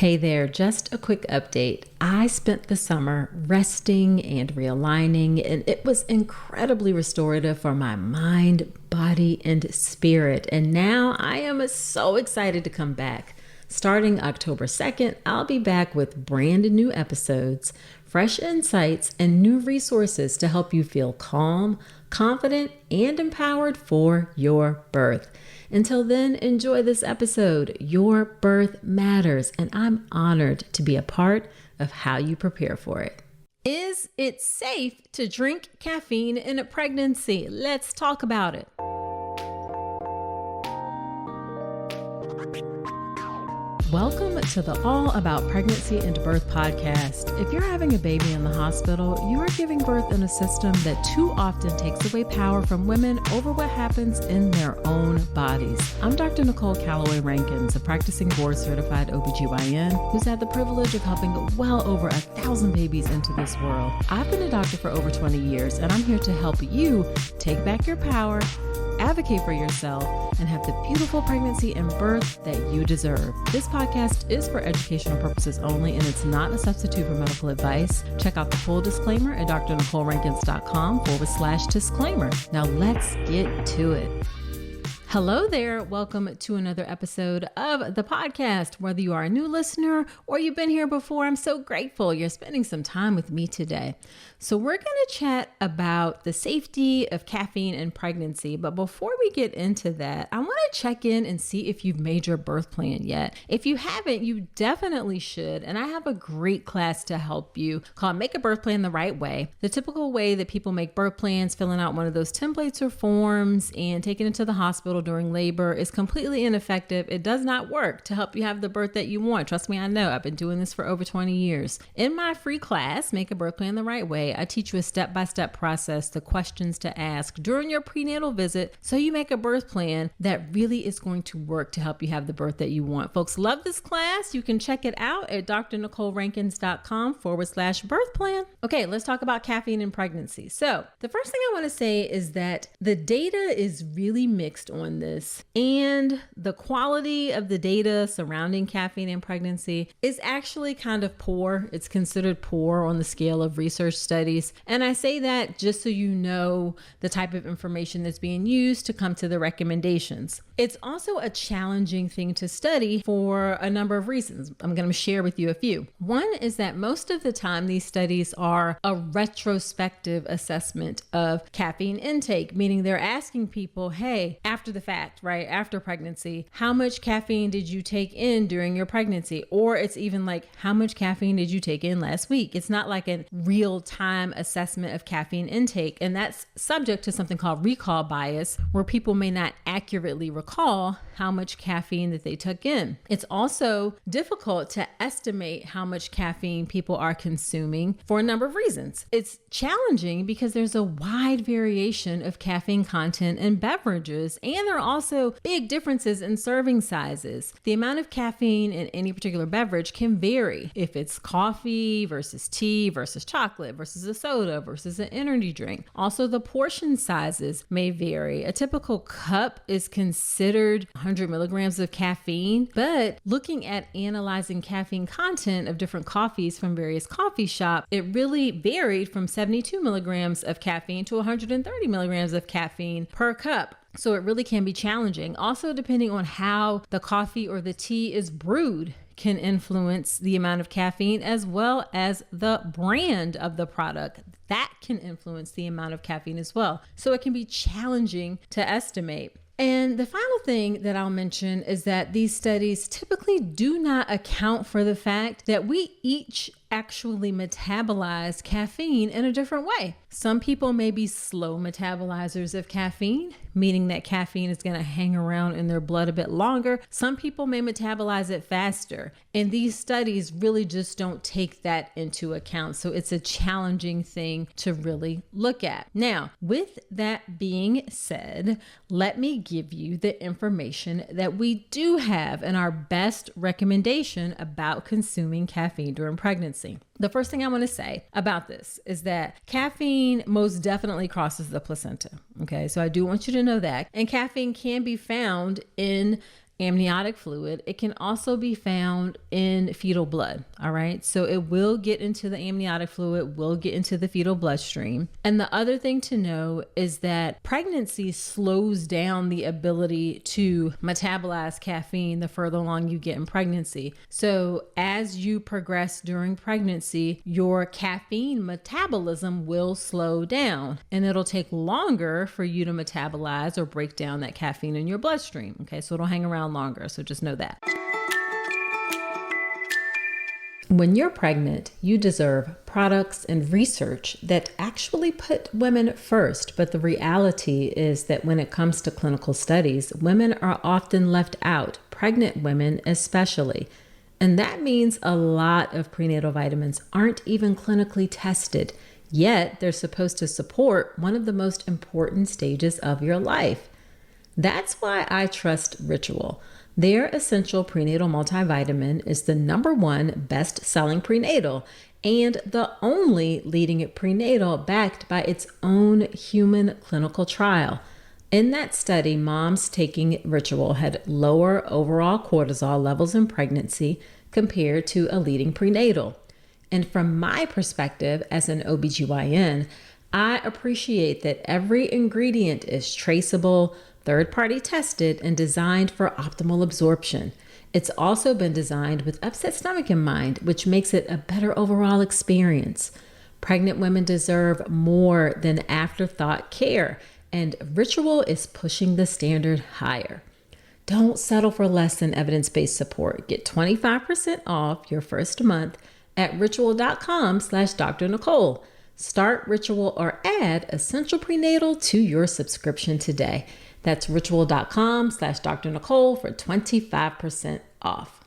Hey there, just a quick update. I spent the summer resting and realigning, and it was incredibly restorative for my mind, body, and spirit. And now I am so excited to come back. Starting October 2nd, I'll be back with brand new episodes, fresh insights, and new resources to help you feel calm, confident, and empowered for your birth. Until then, enjoy this episode. Your birth matters, and I'm honored to be a part of how you prepare for it. Is it safe to drink caffeine in a pregnancy? Let's talk about it. Welcome to the All About Pregnancy and Birth podcast. If you're having a baby in the hospital, you are giving birth in a system that too often takes away power from women over what happens in their own bodies. I'm Dr. Nicole Calloway Rankins, a practicing board-certified OBGYN who's had the privilege of helping well over 1,000 babies into this world. I've been a doctor for over 20 years, and I'm here to help you take back your power, advocate for yourself, and have the beautiful pregnancy and birth that you deserve. This podcast is for educational purposes only, and it's not a substitute for medical advice. Check out the full disclaimer at drnicolerankins.com/disclaimer. Now let's get to it. Hello there. Welcome to another episode of the podcast. Whether you are a new listener or you've been here before, I'm so grateful you're spending some time with me today. So we're going to chat about the safety of caffeine in pregnancy. But before we get into that, I want to check in and see if you've made your birth plan yet. If you haven't, you definitely should. And I have a great class to help you called Make a Birth Plan the Right Way. The typical way that people make birth plans, filling out one of those templates or forms and taking it to the hospital during labor, is completely ineffective. It does not work to help you have the birth that you want. Trust me, I know. I've been doing this for over 20 years. In my free class, Make a Birth Plan the Right Way, I teach you a step-by-step process, the questions to ask during your prenatal visit, so you make a birth plan that really is going to work to help you have the birth that you want. Folks love this class. You can check it out at drnicolerankins.com/birth plan. Okay, let's talk about caffeine in pregnancy. So the first thing I want to say is that the data is really mixed on this, and the quality of the data surrounding caffeine in pregnancy is actually kind of poor. It's considered poor on the scale of research studies. And I say that just so you know the type of information that's being used to come to the recommendations. It's also a challenging thing to study for a number of reasons. I'm going to share with you a few. One is that most of the time these studies are a retrospective assessment of caffeine intake, meaning they're asking people, hey, after the fact, right, after pregnancy, how much caffeine did you take in during your pregnancy? Or it's even like, how much caffeine did you take in last week? It's not like a real-time assessment of caffeine intake. And that's subject to something called recall bias, where people may not accurately recall how much caffeine that they took in. It's also difficult to estimate how much caffeine people are consuming for a number of reasons. It's challenging because there's a wide variation of caffeine content in beverages, and there are also big differences in serving sizes. The amount of caffeine in any particular beverage can vary. If it's coffee versus tea versus chocolate versus a soda versus an energy drink. Also, the portion sizes may vary. A typical cup is considered 100 milligrams of caffeine, but looking at analyzing caffeine content of different coffees from various coffee shops, it really varied from 72 milligrams of caffeine to 130 milligrams of caffeine per cup. So it really can be challenging. Also, depending on how the coffee or the tea is brewed can influence the amount of caffeine, as well as the brand of the product. That can influence the amount of caffeine as well. So it can be challenging to estimate. And the final thing that I'll mention is that these studies typically do not account for the fact that we each actually metabolize caffeine in a different way. Some people may be slow metabolizers of caffeine, meaning that caffeine is going to hang around in their blood a bit longer. Some people may metabolize it faster. And these studies really just don't take that into account. So it's a challenging thing to really look at. Now, with that being said, let me give you the information that we do have in our best recommendation about consuming caffeine during pregnancy. The first thing I want to say about this is that caffeine most definitely crosses the placenta. Okay, so I do want you to know that. And caffeine can be found in amniotic fluid. It can also be found in fetal blood. All right. So it will get into the amniotic fluid, will get into the fetal bloodstream. And the other thing to know is that pregnancy slows down the ability to metabolize caffeine the further along you get in pregnancy. So as you progress during pregnancy, your caffeine metabolism will slow down, and it'll take longer for you to metabolize or break down that caffeine in your bloodstream. Okay, so it'll hang around longer. So just know that. When you're pregnant, you deserve products and research that actually put women first. But the reality is that when it comes to clinical studies, women are often left out, pregnant women especially. And that means a lot of prenatal vitamins aren't even clinically tested, yet they're supposed to support one of the most important stages of your life. That's why I trust Ritual. Their essential prenatal multivitamin is the #1 best-selling prenatal and the only leading it prenatal backed by its own human clinical trial. In that study, moms taking Ritual had lower overall cortisol levels in pregnancy compared to a leading prenatal. And from my perspective as an OBGYN, I appreciate that every ingredient is traceable, third-party tested, and designed for optimal absorption. It's also been designed with upset stomach in mind, which makes it a better overall experience. Pregnant women deserve more than afterthought care, and Ritual is pushing the standard higher. Don't settle for less than evidence-based support. Get 25% off your first month at ritual.com/Dr. Nicole. Start Ritual or add Essential Prenatal to your subscription today. That's ritual.com/Dr. Nicole for 25% off.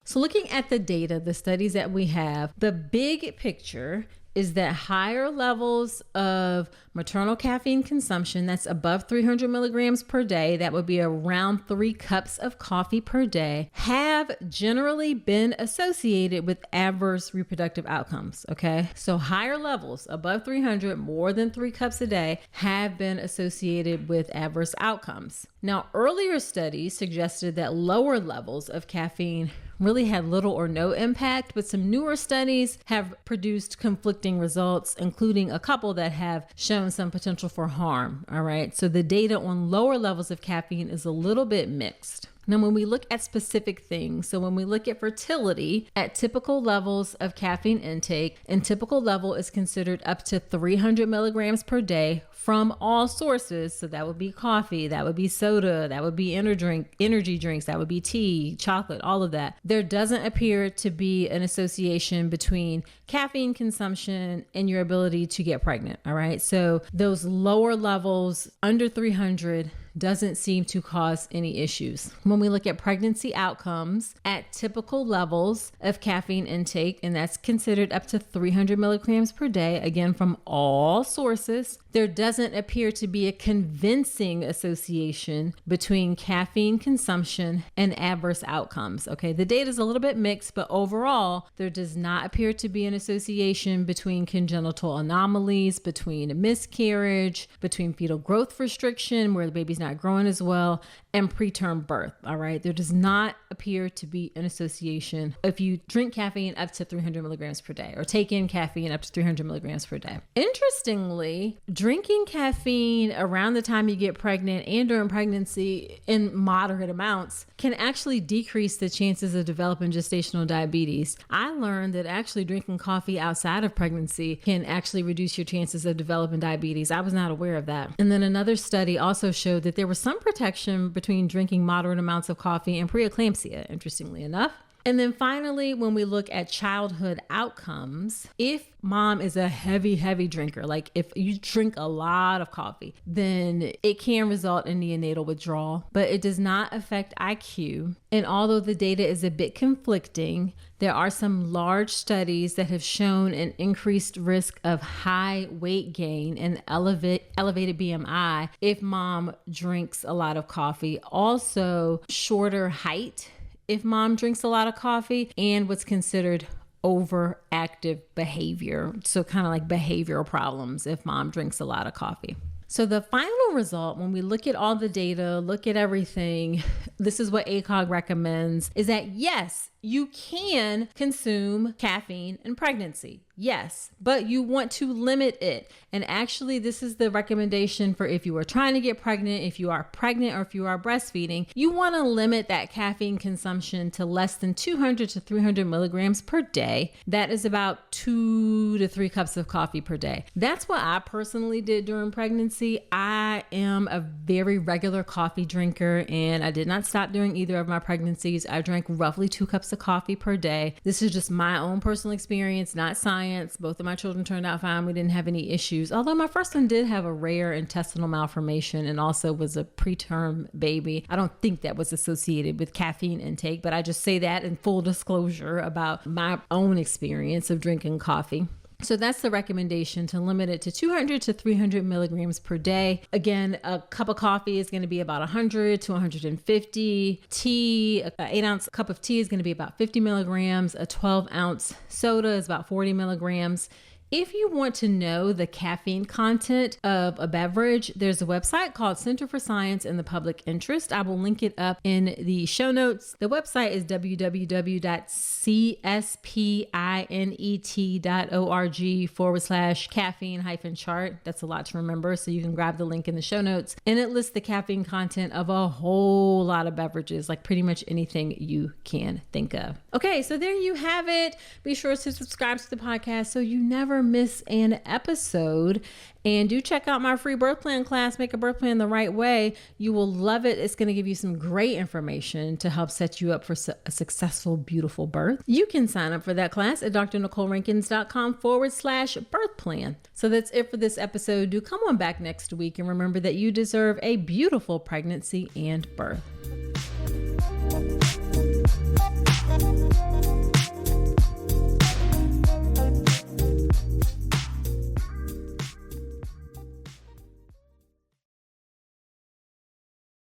So looking at the data, the studies that we have, the big picture is that higher levels of maternal caffeine consumption, that's above 300 milligrams per day, that would be around 3 cups of coffee per day, have generally been associated with adverse reproductive outcomes, okay? So higher levels, above 300, more than 3 cups a day, have been associated with adverse outcomes. Now, earlier studies suggested that lower levels of caffeine really had little or no impact, but some newer studies have produced conflicting results, including a couple that have shown some potential for harm. All right. So the data on lower levels of caffeine is a little bit mixed. Now, when we look at specific things, so when we look at fertility at typical levels of caffeine intake, and typical level is considered up to 300 milligrams per day from all sources. So that would be coffee, that would be soda, that would be energy drinks, that would be tea, chocolate, all of that. There doesn't appear to be an association between caffeine consumption and your ability to get pregnant. All right. So those lower levels under 300 doesn't seem to cause any issues. When we look at pregnancy outcomes at typical levels of caffeine intake, and that's considered up to 300 milligrams per day, again, from all sources, there doesn't appear to be a convincing association between caffeine consumption and adverse outcomes. Okay, the data is a little bit mixed, but overall, there does not appear to be an association between congenital anomalies, between miscarriage, between fetal growth restriction, where the baby's not growing as well, and preterm birth. All right. There does not appear to be an association if you drink caffeine up to 300 milligrams per day or take in caffeine up to 300 milligrams per day. Interestingly, drinking caffeine around the time you get pregnant and during pregnancy in moderate amounts can actually decrease the chances of developing gestational diabetes. I learned that actually drinking coffee outside of pregnancy can actually reduce your chances of developing diabetes. I was not aware of that. And then another study also showed that there was some protection between drinking moderate amounts of coffee and preeclampsia, interestingly enough. And then finally, when we look at childhood outcomes, if mom is a heavy drinker, like if you drink a lot of coffee, then it can result in neonatal withdrawal, but it does not affect IQ. And although the data is a bit conflicting, there are some large studies that have shown an increased risk of high weight gain and elevated BMI if mom drinks a lot of coffee. Also, shorter height if mom drinks a lot of coffee, and what's considered overactive behavior. So kind of like behavioral problems if mom drinks a lot of coffee. So the final result, when we look at all the data, look at everything, this is what ACOG recommends, is that yes, you can consume caffeine in pregnancy. Yes, but you want to limit it. And actually, this is the recommendation for if you are trying to get pregnant, if you are pregnant, or if you are breastfeeding, you want to limit that caffeine consumption to less than 200 to 300 milligrams per day. That is about 2 to 3 cups of coffee per day. That's what I personally did during pregnancy. I am a very regular coffee drinker, and I did not stop during either of my pregnancies. I drank roughly 2 cups of coffee per day. This is just my own personal experience, not science. Both of my children turned out fine. We didn't have any issues. Although my first one did have a rare intestinal malformation and also was a preterm baby. I don't think that was associated with caffeine intake, but I just say that in full disclosure about my own experience of drinking coffee. So that's the recommendation, to limit it to 200 to 300 milligrams per day. Again, a cup of coffee is going to be about 100 to 150. Tea, an 8-ounce cup of tea is going to be about 50 milligrams. A 12-ounce soda is about 40 milligrams. If you want to know the caffeine content of a beverage, there's a website called Center for Science in the Public Interest. I will link it up in the show notes. The website is www.cspinet.org/caffeine-chart. That's a lot to remember, so you can grab the link in the show notes. And it lists the caffeine content of a whole lot of beverages, like pretty much anything you can think of. Okay, so there you have it. Be sure to subscribe to the podcast so you never miss an episode. And do check out my free birth plan class, Make a Birth Plan the Right Way. You will love it. It's going to give you some great information to help set you up for a successful, beautiful birth. You can sign up for that class at drnicolerankins.com/birth plan. So that's it for this episode. Do come on back next week and remember that you deserve a beautiful pregnancy and birth.